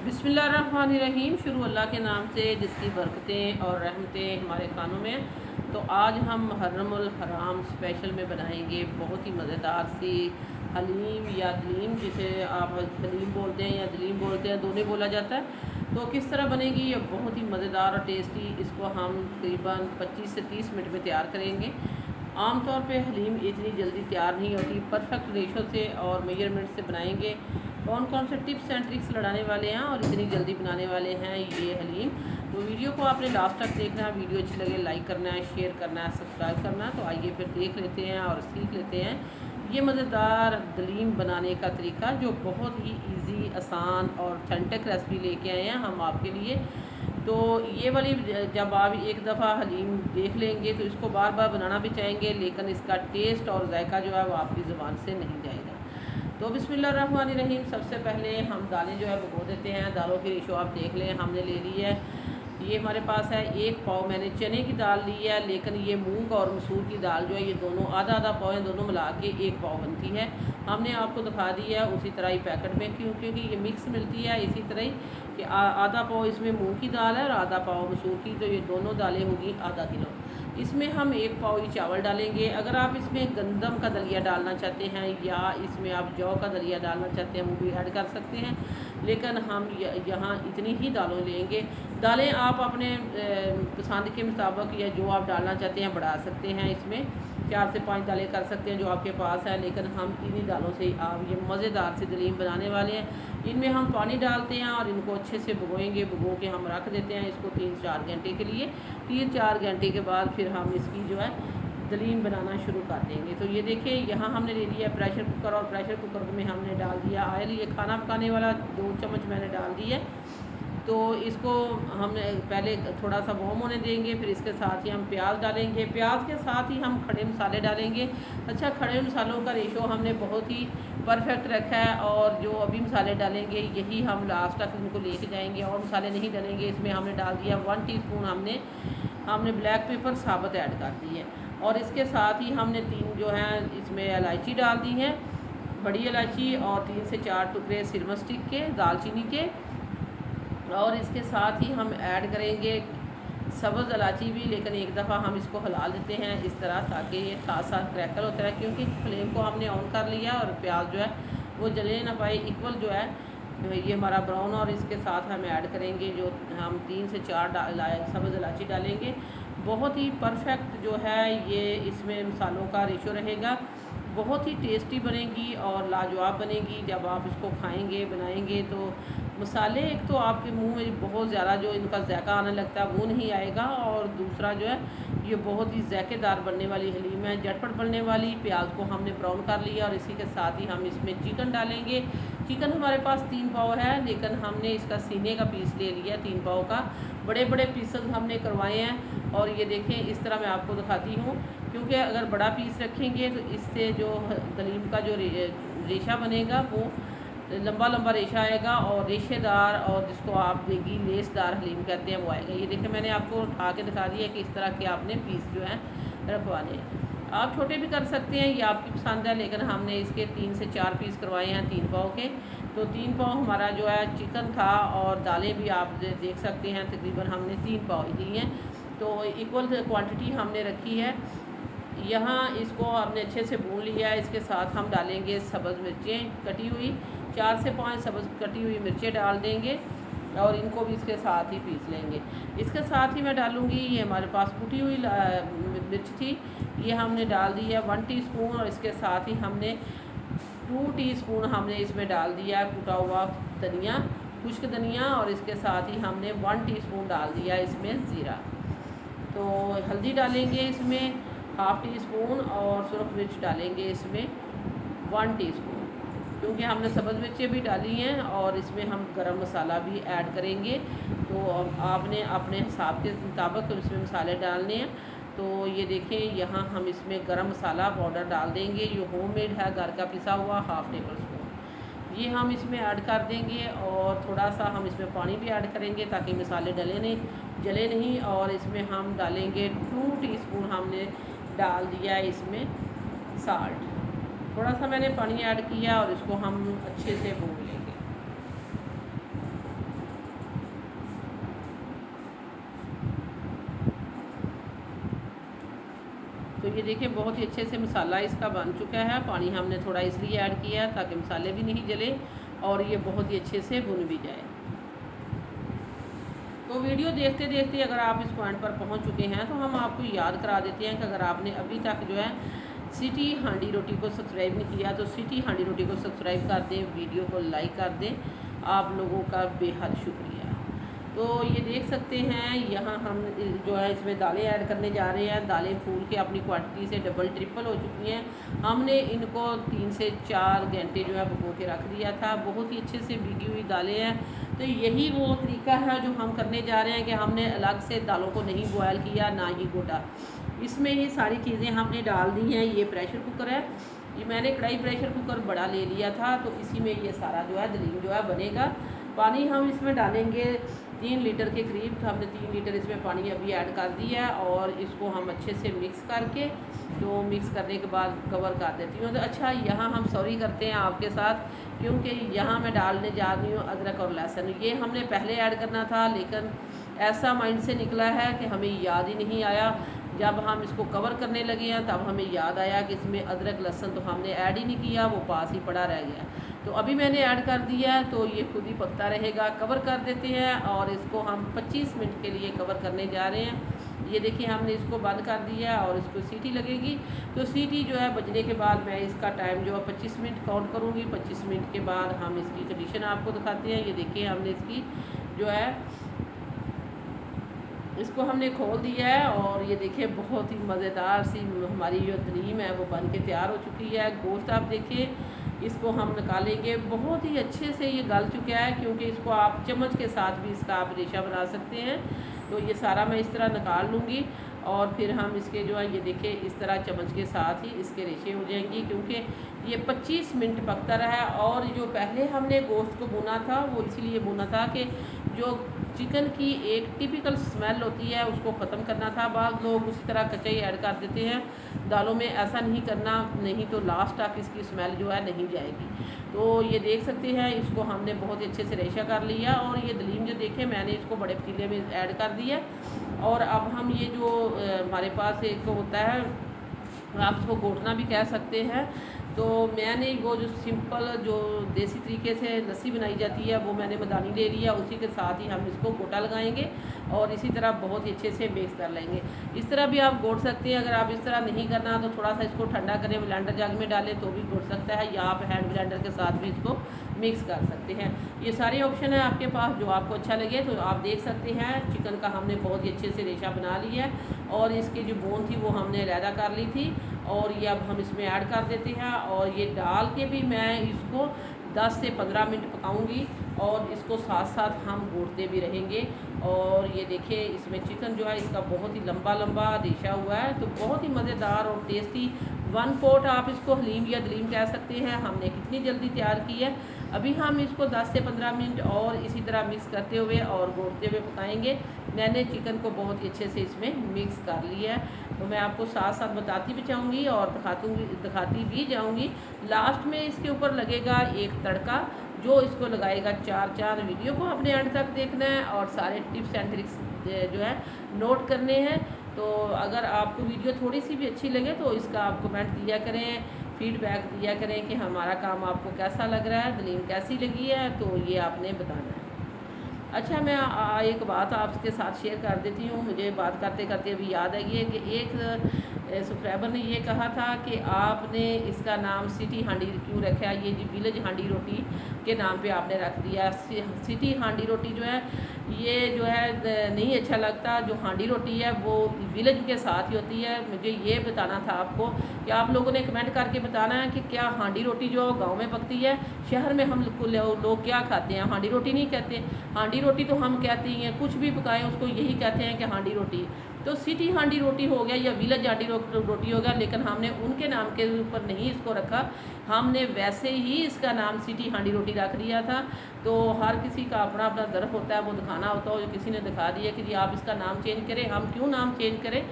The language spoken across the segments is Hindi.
बिस्मिल्लाहिर्रहमानिर्रहीम। शुरू अल्लाह के नाम से जिसकी बरकतें और रहमतें हमारे कानों में हैं। तो आज हम मुहर्रमुल हराम स्पेशल में बनाएंगे बहुत ही मज़ेदार सी हलीम या दलीम, जिसे आप हलीम बोलते हैं या दलीम बोलते हैं, दोनों बोला जाता है। तो किस तरह बनेगी ये बहुत ही मज़ेदार और टेस्टी। इसको हम तकरीबन 25 से 30 मिनट में तैयार करेंगे। आमतौर पे हलीम इतनी जल्दी तैयार नहीं होती। परफेक्ट रेशो से और मेजरमेंट से बनाएंगे। कौन कौन से टिप्स एंड ट्रिक्स लड़ाने वाले हैं और इतनी जल्दी बनाने वाले हैं ये हलीम। तो वीडियो को आपने लास्ट तक देखना है। वीडियो अच्छी लगे लाइक करना है, शेयर करना है, सब्सक्राइब करना है। तो आइए फिर देख लेते हैं और सीख लेते हैं ये मज़ेदार दलीम बनाने का तरीका, जो बहुत ही इजी, आसान और ऑथेंटिक रेसिपी लेके आए हैं हम आपके लिए। तो ये वाली जब आप एक दफ़ा हलीम देख लेंगे तो इसको बार बार बनाना भी चाहेंगे, लेकिन इसका टेस्ट और जायका जो है वो आपकी ज़ुबान से नहीं जाएगा। तो बिस्मिल्लाहिर्रहमानिर्रहीम। सबसे पहले हम दालें जो है भिगो देते हैं। दालों की रेशो आप देख लें, हमने ले ली है, ये हमारे पास है 1 पाव मैंने चने की दाल ली है, लेकिन ये मूंग और मसूर की दाल जो है ये दोनों आधा आधा पाव हैं, दोनों मिला के 1 पाव बनती है। हमने आपको दिखा दी है उसी तरह ही पैकेट में, क्योंकि ये मिक्स मिलती है। इसी तरह ही कि आधा पाव इसमें मूंग की दाल है और आधा पाव मसूर की, तो ये दोनों दालें होगी आधा किलो। इसमें हम 1 पाव ही चावल डालेंगे। अगर आप इसमें गंदम का दलिया डालना चाहते हैं या इसमें आप जौ का दलिया डालना चाहते हैं वो भी ऐड कर सकते हैं, लेकिन हम यहाँ इतनी ही दालों लेंगे। दालें आप अपने पसंद के मुताबिक या जो आप डालना चाहते हैं बढ़ा सकते हैं। इसमें 4 से 5 दालें कर सकते हैं जो आपके पास है, लेकिन हम इन्हीं दालों से ही आप ये मज़ेदार सी दलीम बनाने वाले हैं। इनमें हम पानी डालते हैं और इनको अच्छे से भिगोएंगे। भिगो के हम रख देते हैं इसको 3-4 घंटे के लिए। 3-4 घंटे के बाद फिर हम इसकी जो है दलीम बनाना शुरू कर देंगे। तो ये देखिए यहाँ हमने ले लिया प्रेशर कुकर, और प्रेशर कुकर में हमने डाल दिया ऑयल। ये खाना पकाने वाला 2 चम्मच मैंने डाल दिया। तो इसको हम पहले थोड़ा सा वार्म होने देंगे, फिर इसके साथ ही हम प्याज डालेंगे। प्याज के साथ ही हम खड़े मसाले डालेंगे। अच्छा, खड़े मसालों का रेशो हमने बहुत ही परफेक्ट रखा है, और जो अभी मसाले डालेंगे यही हम लास्ट तक इनको लेके जाएंगे, और मसाले नहीं डालेंगे। इसमें हमने डाल दिया 1 टीस्पून हमने ब्लैक पेपर साबुत ऐड कर दी है, और इसके साथ ही हमने 3 जो हैं इसमें इलायची डाल दी है, बड़ी इलायची, और 3 से 4 टुकड़े सिनेमन स्टिक के, दालचीनी के। और इसके साथ ही हम ऐड करेंगे सब्ज़ इलायची भी, लेकिन एक दफ़ा हम इसको हिला देते हैं इस तरह, ताकि ये साथ साथ क्रैकल होता है, क्योंकि फ्लेम को हमने ऑन कर लिया और प्याज जो है वो जले ना पाए, इक्वल जो है ये हमारा ब्राउन। और इसके साथ हम ऐड करेंगे जो हम 3 से 4 सब्ज़ इलायची डालेंगे। बहुत ही परफेक्ट जो है ये इसमें मसालों का रेशो रहेगा। बहुत ही टेस्टी बनेगी और लाजवाब बनेगी। जब आप इसको खाएंगे बनाएंगे तो मसाले एक तो आपके मुंह में बहुत ज़्यादा जो इनका जायका आने लगता है वो नहीं आएगा, और दूसरा जो है ये बहुत ही जायकेदार बनने वाली हलीम है, झटपट बनने वाली। प्याज को हमने ब्राउन कर लिया, और इसी के साथ ही हम इसमें चिकन डालेंगे। चिकन हमारे पास 3 पाव है, लेकिन हमने इसका सीने का पीस ले लिया 3 पाव का। बड़े बड़े पीसेस हमने करवाए हैं, और ये देखें इस तरह मैं आपको दिखाती हूँ, क्योंकि अगर बड़ा पीस रखेंगे तो इससे जो दलीम का जो रेशा बनेगा वो लंबा लंबा रेशा आएगा, और रेशेदार, और जिसको आप देगी लेसदार हलीम कहते हैं वो आएगा। ये देखिए मैंने आपको उठा के दिखा दिया कि इस तरह के आपने पीस जो है रखवाने हैं। आप छोटे भी कर सकते हैं, ये आपकी पसंद है, लेकिन हमने इसके 3 से 4 पीस करवाए हैं 3 पाव के। तो 3 पाव हमारा जो है चिकन था, और दालें भी आप देख सकते हैं तकरीबन हमने 3 पाव ही दी हैं। तो इक्वल क्वांटिटी हमने रखी है। यहाँ इसको हमने अच्छे से भून लिया है। इसके साथ हम डालेंगे सब्ज़ मिर्चें कटी हुई, 4 से 5 सब्ज़ कटी हुई मिर्चें डाल देंगे, और इनको भी इसके साथ ही पीस लेंगे। इसके साथ ही मैं डालूँगी, ये हमारे पास कुटी हुई मिर्च थी, ये हमने डाल दी है 1 टीस्पून, और इसके साथ ही हमने 2 टीस्पून हमने इसमें डाल दिया कुटा हुआ धनिया, खुश्क धनिया, और इसके साथ ही हमने 1 टीस्पून डाल दिया इसमें ज़ीरा। तो हल्दी डालेंगे इसमें 1/2 टीस्पून, और सुरख मिर्च डालेंगे इसमें 1 टीस्पून, क्योंकि हमने सब्ज़ मिर्चें भी डाली हैं, और इसमें हम गरम मसाला भी ऐड करेंगे। तो आपने अपने हिसाब के मुताबिक इसमें मसाले डालने हैं। तो ये देखें यहाँ हम इसमें गरम मसाला पाउडर डाल देंगे, ये होममेड है, घर का पिसा हुआ 1/2 टेबल स्पून, ये हम इसमें ऐड कर देंगे। और थोड़ा सा हम इसमें पानी भी ऐड करेंगे ताकि मसाले जले नहीं। और इसमें हम डालेंगे 2 टीस्पून हमने डाल दिया है इसमें साल्ट। थोड़ा सा मैंने पानी ऐड किया, और इसको हम अच्छे से भून लेंगे। ये देखिए बहुत ही अच्छे से मसाला इसका बन चुका है। पानी हमने थोड़ा इसलिए ऐड किया है ताकि मसाले भी नहीं जले और ये बहुत ही अच्छे से भुन भी जाए। तो वीडियो देखते देखते अगर आप इस पॉइंट पर पहुंच चुके हैं तो हम आपको याद करा देते हैं कि अगर आपने अभी तक जो है सिटी हांडी रोटी को सब्सक्राइब नहीं किया तो सिटी हांडी रोटी को सब्सक्राइब कर दें, वीडियो को लाइक कर दें। आप लोगों का बेहद शुक्रिया। तो ये देख सकते हैं यहाँ हम जो है इसमें दालें ऐड करने जा रहे हैं। दालें फूल के अपनी क्वांटिटी से डबल ट्रिपल हो चुकी हैं। हमने इनको 3 से 4 घंटे जो है भिगो के रख दिया था। बहुत ही अच्छे से भीगी हुई दालें हैं। तो यही वो तरीका है जो हम करने जा रहे हैं कि हमने अलग से दालों को नहीं बॉयल किया, ना ही गोटा। इसमें ये सारी चीज़ें हमने डाल दी हैं। ये प्रेशर कुकर है, ये मैंने कढ़ाई प्रेशर कुकर बड़ा ले लिया था, तो इसी में ये सारा जो है दलीम जो है बनेगा। पानी हम इसमें डालेंगे 3 लीटर के करीब। तो हमने 3 लीटर इसमें पानी अभी ऐड कर दिया है और इसको हम अच्छे से मिक्स करके, तो मिक्स करने के बाद कवर कर देती हूँ। तो अच्छा, यहाँ हम सॉरी करते हैं आपके साथ, क्योंकि यहाँ मैं डालने जा रही हूँ अदरक और लहसुन। ये हमने पहले ऐड करना था, लेकिन ऐसा माइंड से निकला है कि हमें याद ही नहीं आया। जब हम इसको कवर करने लगे हैं तब हमें याद आया कि इसमें अदरक लहसुन तो हमने ऐड ही नहीं किया, वो पास ही पड़ा रह गया। तो अभी मैंने ऐड कर दिया है, तो ये खुद ही पकता रहेगा। कवर कर देते हैं और इसको हम 25 मिनट के लिए कवर करने जा रहे हैं। ये देखिए हमने इसको बंद कर दिया और इसको सीटी लगेगी। तो सीटी जो है बजने के बाद मैं इसका टाइम जो है 25 मिनट काउंट करूँगी। 25 मिनट के बाद हम इसकी कंडीशन आपको दिखाते हैं। ये देखिए हमने इसकी जो है इसको हमने खोल दिया है और ये देखिए बहुत ही मज़ेदार सी हमारी जो दलीम है वो बन के तैयार हो चुकी है। गोश्त आप देखिए, इसको हम निकालेंगे। बहुत ही अच्छे से ये गल चुका है, क्योंकि इसको आप चम्मच के साथ भी इसका आप रेशा बना सकते हैं। तो ये सारा मैं इस तरह निकाल लूँगी और फिर हम इसके जो है ये देखिए इस तरह चम्मच के साथ ही इसके रेशे हो जाएंगी, क्योंकि ये 25 मिनट पकता रहा। और जो पहले हमने गोश्त को भुना था वो इसीलिए भुना था कि जो चिकन की एक टिपिकल स्मेल होती है उसको ख़त्म करना था। बाद लोग उसी तरह कच्चा ही ऐड कर देते हैं दालों में, ऐसा नहीं करना, नहीं तो लास्ट तक इसकी स्मेल जो है नहीं जाएगी। तो ये देख सकते हैं इसको हमने बहुत ही अच्छे से रेशा कर लिया और ये दलीम जो देखें मैंने इसको बड़े पतीले में ऐड कर दिया। और अब हम ये जो हमारे पास एक होता है, आप इसको घोटना भी कह सकते हैं, तो मैंने वो जो सिंपल जो देसी तरीके से लस्सी बनाई जाती है वो मैंने मदानी ले लिया। उसी के साथ ही हम इसको गोटा लगाएंगे और इसी तरह बहुत ही अच्छे से मिक्स कर लेंगे। इस तरह भी आप घोट सकते हैं। अगर आप इस तरह नहीं करना तो थोड़ा सा इसको ठंडा करें, ब्लेंडर जग में डालें तो भी घोट सकता है, या आप हैंड ब्लेंडर के साथ भी इसको मिक्स कर सकते हैं। ये सारे ऑप्शन है आपके पास, जो आपको अच्छा लगे। तो आप देख सकते हैं चिकन का हमने बहुत ही अच्छे से रेशा बना लिया है और इसकी जो बोन थी वो हमने अलहदा कर ली थी और ये अब हम इसमें ऐड कर देते हैं। और ये डाल के भी मैं इसको 10 से 15 मिनट पकाऊंगी और इसको साथ साथ हम घोटते भी रहेंगे। और ये देखिए इसमें चिकन जो है इसका बहुत ही लंबा लंबा रेशा हुआ है, तो बहुत ही मज़ेदार और टेस्टी 1 पॉट आप इसको हलीम या दलीम कह सकते हैं। हमने कितनी जल्दी तैयार की है। अभी हम इसको 10 से 15 मिनट और इसी तरह मिक्स करते हुए और घोटते हुए पकाएंगे। मैंने चिकन को बहुत ही अच्छे से इसमें मिक्स कर लिया है, तो मैं आपको साथ साथ बताती भी जाऊँगी और दिखाती भी जाऊँगी। लास्ट में इसके ऊपर लगेगा एक तड़का जो इसको लगाएगा 4 चांद। वीडियो को अपने एंड तक देखना है और सारे टिप्स एंड ट्रिक्स जो है नोट करने हैं। तो अगर आपको वीडियो थोड़ी सी भी अच्छी लगे तो इसका आप कमेंट दिया करें, फीडबैक दिया करें कि हमारा काम आपको कैसा लग रहा है, दलीम कैसी लगी है, तो ये आपने बताना है। अच्छा, मैं एक बात आपके साथ शेयर कर देती हूँ। मुझे बात करते करते अभी याद आई है कि एक सब्सक्राइबर ने ये कहा था कि आपने इसका नाम सिटी हांडी क्यों रखा है। ये जी विलेज हांडी रोटी के नाम पे आपने रख दिया। सिटी हांडी रोटी जो है ये जो है नहीं अच्छा लगता। जो हांडी रोटी है वो विलेज के साथ ही होती है। मुझे ये बताना था आपको कि आप लोगों ने कमेंट करके बताना है कि क्या हांडी रोटी जो गांव में पकती है, शहर में हम लोग क्या खाते हैं, हांडी रोटी नहीं कहते। हांडी रोटी तो हम कहते ही हैं, कुछ भी पकाएं उसको यही कहते हैं कि हांडी रोटी। तो सिटी हांडी रोटी हो गया या विलेज हांडी रोटी हो गया, लेकिन हमने उनके नाम के ऊपर नहीं इसको रखा। हमने वैसे ही इसका नाम सिटी हांडी रोटी रख दिया था। तो हर किसी का अपना अपना दर्फ होता है, वो दिखाना होता है। किसी ने दिखा दिया कि जी आप इसका नाम चेंज करें, हम क्यों नाम चेंज करें,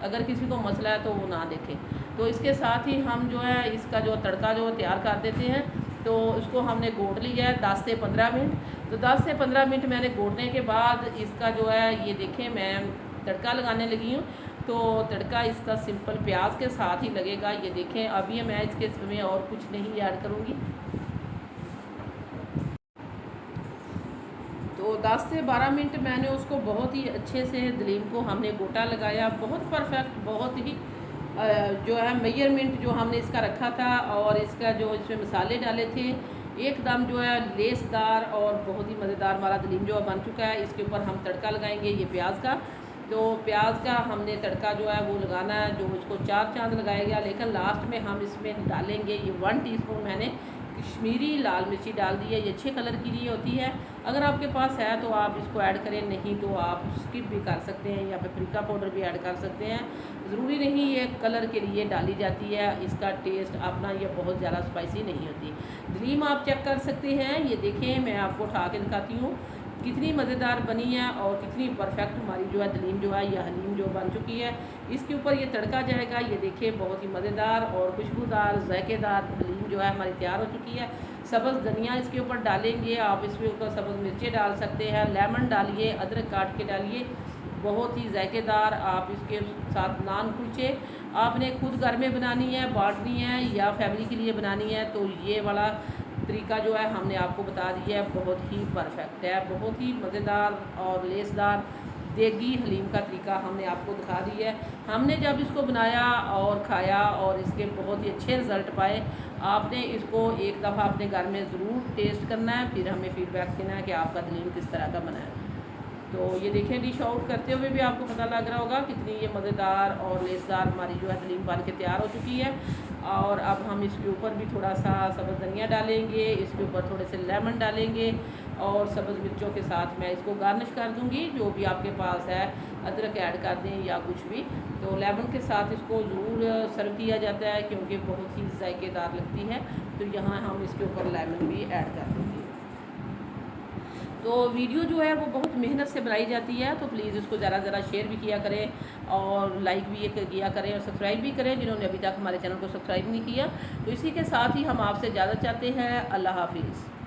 अगर किसी को मसला है तो वो ना देखें। तो इसके साथ ही हम जो है इसका जो तड़का जो तैयार कर देते हैं। तो इसको हमने घोट लिया है 10 से 15 मिनट। तो 10 से 15 मिनट मैंने घोटने के बाद इसका जो है ये देखें मैं तड़का लगाने लगी हूँ। तो तड़का इसका सिंपल प्याज के साथ ही लगेगा। ये देखें, अभी मैं इसमें और कुछ नहीं ऐड करूँगी। तो 10 से 12 मिनट मैंने उसको बहुत ही अच्छे से दलीम को हमने गोटा लगाया, बहुत परफेक्ट, बहुत ही जो है मेजरमेंट जो हमने इसका रखा था और इसका जो इसमें मसाले डाले थे एकदम जो है लेसदार और बहुत ही मज़ेदार हमारा दलीम जो बन चुका है। इसके ऊपर हम तड़का लगाएंगे ये प्याज का। तो प्याज का हमने तड़का जो है वो लगाना है, जो इसको 4 चांद लगाया गया, लेकिन लास्ट में हम इसमें डालेंगे ये 1 टीस्पून मैंने कश्मीरी लाल मिर्ची डाल दी है। ये अच्छे कलर के लिए होती है, अगर आपके पास है तो आप इसको ऐड करें, नहीं तो आप स्किप भी कर सकते हैं या पेपरिका पाउडर भी ऐड कर सकते हैं। ज़रूरी नहीं ये कलर के लिए डाली जाती है, इसका टेस्ट अपना ये बहुत ज़्यादा स्पाइसी नहीं होती। दलीम आप चेक कर सकते हैं, ये देखें मैं आपको उठा के दिखाती हूँ कितनी मज़ेदार बनी है और कितनी परफेक्ट हमारी जो है दलीम जो है या हलीम जो बन चुकी है। इसके ऊपर ये तड़का जाएगा, ये देखिए बहुत ही मज़ेदार और खुशबूदार जायकेदार हलीम जो है हमारी तैयार हो चुकी है। सब्ज़ धनिया इसके ऊपर डालेंगे, आप इसके ऊपर सब्ज़ मिर्चें डाल सकते हैं, लेमन डालिए, अदरक काट के डालिए, बहुत ही जायकेदार। आप इसके साथ नान कुलचे आपने खुद घर में बनानी है, बांटनी है या फैमिली के लिए बनानी है, तो ये वाला तरीका जो है हमने आपको बता दिया है, बहुत ही परफेक्ट है, बहुत ही मज़ेदार और लेसदार देगी हलीम का तरीका हमने आपको दिखा दिया है। हमने जब इसको बनाया और खाया और इसके बहुत ही अच्छे रिज़ल्ट पाए। आपने इसको एक दफ़ा अपने घर में ज़रूर टेस्ट करना है, फिर हमें फ़ीडबैक देना है कि आपका दलीम किस तरह का बना है। तो ये देखें, डिश आउट करते हुए भी आपको पता लग रहा होगा कितनी ये मज़ेदार और लेसदार हमारी जो है दलीम बन के तैयार हो चुकी है। और अब हम इसके ऊपर भी थोड़ा सा सब्ज़ धनिया डालेंगे, इसके ऊपर थोड़े से लेमन डालेंगे और सब्ज़ मिर्चों के साथ मैं इसको गार्निश कर दूँगी। जो भी आपके पास है अदरक ऐड कर दें या कुछ भी, तो लेमन के साथ इसको ज़रूर सर्व किया जाता है क्योंकि बहुत ही जायकेदार लगती है। तो यहाँ हम इसके ऊपर लेमन भी ऐड कर देंगे। तो वीडियो जो है वो बहुत मेहनत से बनाई जाती है, तो प्लीज़ इसको ज़रा शेयर भी किया करें और लाइक भी किया करें और सब्सक्राइब भी करें जिन्होंने अभी तक हमारे चैनल को सब्सक्राइब नहीं किया। तो इसी के साथ ही हम आपसे इजाज़त चाहते हैं। अल्लाह हाफिज़।